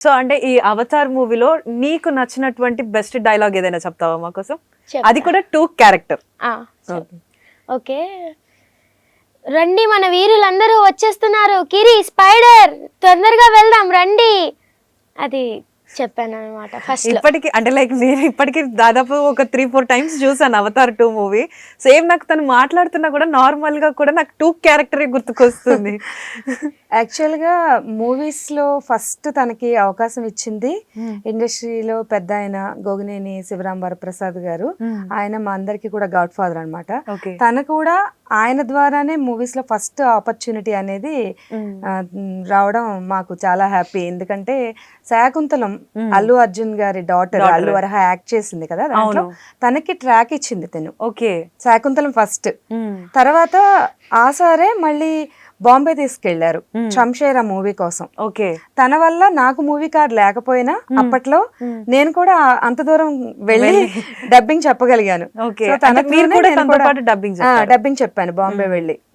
So అంటే ఈ Avatar మూవీలో నీకు నచ్చినటువంటి బెస్ట్ డైలాగ్ ఏదైనా చెప్తావా మా కోసం? అది కూడా 2 క్యారెక్టర్. ఓకే, రండి మన వీరులందరూ వచ్చేస్తున్నారు, కిరి స్పైడర్ తొందరగా వెళ్దాం రండి, అది చెప్పాను అనమాట ఫస్ట్. ఇప్పటికి అంటే లైక్ నేను ఇప్పటికి దాదాపు ఒక 3-4 టైమ్స్ చూసాను అవతార్ 2 మూవీ. సేమ్ నాకు తను మాట్లాడుతున్నా కూడా నార్మల్ గా కూడా నాకు 2 క్యారెక్టరే గుర్తుకొస్తుంది. యాక్చువల్గా మూవీస్లో ఫస్ట్ తనకి అవకాశం ఇచ్చింది ఇండస్ట్రీలో పెద్ద ఆయన గోగినేని శివరాం వరప్రసాద్ గారు. ఆయన మా అందరికి కూడా గాడ్ ఫాదర్ అనమాట. తను కూడా ఆయన ద్వారానే మూవీస్ లో ఫస్ట్ ఆపర్చునిటీ అనేది రావడం మాకు చాలా హ్యాపీ. ఎందుకంటే శాకుంతలం అల్లు అర్జున్ గారి డాటర్ అల్లు అర్హ యాక్ట్ చేసింది కదా, దాంట్లో తనకి ట్రాక్ ఇచ్చింది తను. Okay, Shaakuntalam first. తర్వాత ఆసారే మళ్ళీ బాంబే తీసుకెళ్లారు శంషేరా మూవీ కోసం. ఓకే, తన వల్ల నాకు మూవీ కార్డ్ లేకపోయినా అప్పట్లో నేను కూడా అంత దూరం వెళ్ళి డబ్బింగ్ చెప్పగలిగాను. డబ్బింగ్ చెప్పాను బాంబే వెళ్ళి.